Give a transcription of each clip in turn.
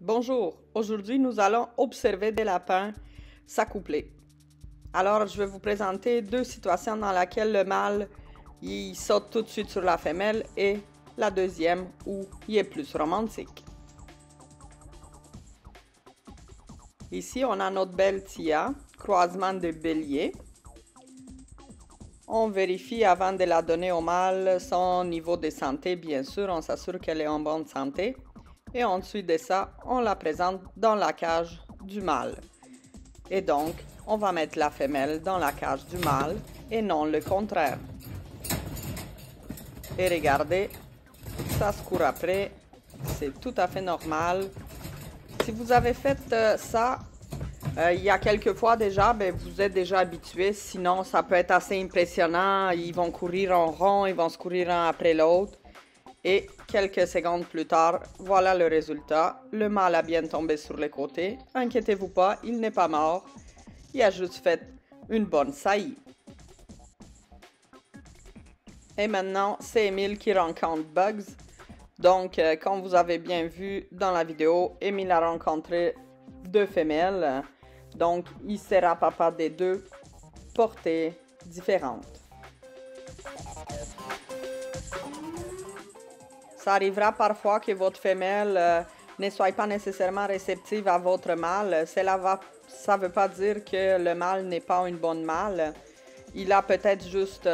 Bonjour, aujourd'hui nous allons observer des lapins s'accoupler. Alors je vais vous présenter deux situations dans lesquelles le mâle il saute tout de suite sur la femelle et la deuxième où il est plus romantique. Ici on a notre belle Tia, croisement de bélier. On vérifie avant de la donner au mâle son niveau de santé, bien sûr, on s'assure qu'elle est en bonne santé. Et ensuite de ça, on la présente dans la cage du mâle. Et donc, on va mettre la femelle dans la cage du mâle et non le contraire. Et regardez, ça se court après, c'est tout à fait normal. Si vous avez fait ça il y a quelques fois déjà, vous êtes déjà habitué, sinon ça peut être assez impressionnant. Ils vont courir en rond, ils vont se courir un après l'autre. Et quelques secondes plus tard, voilà le résultat. Le mâle a bien tombé sur les côtés. Inquiétez-vous pas, il n'est pas mort. Il a juste fait une bonne saillie. Et maintenant, c'est Émile qui rencontre Bugs. Donc, comme vous avez bien vu dans la vidéo, Émile a rencontré deux femelles. Donc, il sera papa des deux portées différentes. Ça arrivera parfois que votre femelle ne soit pas nécessairement réceptive à votre mâle. Ça ne veut pas dire que le mâle n'est pas une bonne mâle. Il a peut-être juste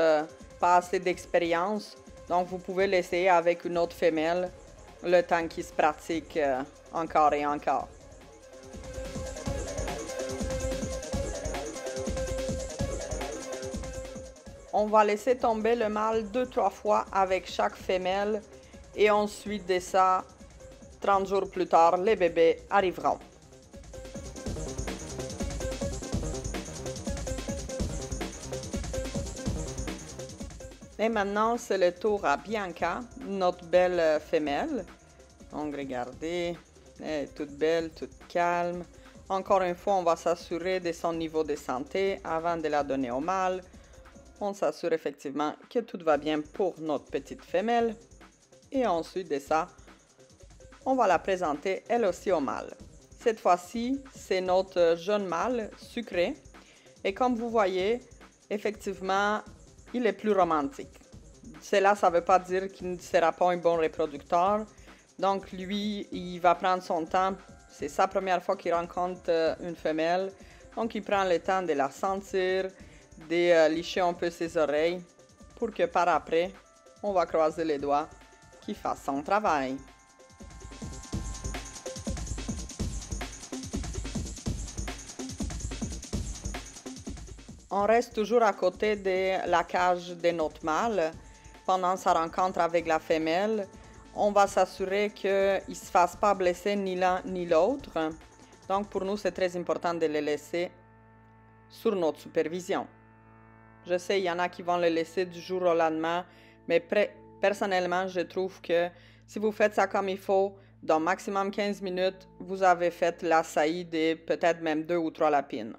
pas assez d'expérience. Donc vous pouvez l'essayer avec une autre femelle le temps qu'il se pratique encore et encore. On va laisser tomber le mâle 2-3 fois avec chaque femelle. Et ensuite de ça, 30 jours plus tard, les bébés arriveront. Et maintenant, c'est le tour à Bianca, notre belle femelle. Donc, regardez, elle est toute belle, toute calme. Encore une fois, on va s'assurer de son niveau de santé avant de la donner au mâle. On s'assure effectivement que tout va bien pour notre petite femelle. Et ensuite de ça, on va la présenter elle aussi au mâle. Cette fois-ci, c'est notre jeune mâle sucré. Et comme vous voyez, effectivement, il est plus romantique. Cela, ça ne veut pas dire qu'il ne sera pas un bon reproducteur. Donc lui, il va prendre son temps. C'est sa première fois qu'il rencontre une femelle. Donc il prend le temps de la sentir, de licher un peu ses oreilles pour que par après, on va croiser les doigts qui fasse son travail. On reste toujours à côté de la cage de notre mâle pendant sa rencontre avec la femelle. On va s'assurer qu'il ne se fasse pas blesser ni l'un ni l'autre. Donc pour nous, c'est très important de les laisser sur notre supervision. Je sais, il y en a qui vont le laisser du jour au lendemain, mais personnellement, je trouve que si vous faites ça comme il faut, dans maximum 15 minutes, vous avez fait la saillie de peut-être même 2 ou 3 lapines.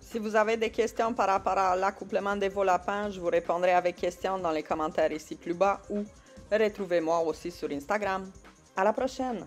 Si vous avez des questions par rapport à l'accouplement de vos lapins, je vous répondrai avec questions dans les commentaires ici plus bas ou retrouvez-moi aussi sur Instagram. À la prochaine!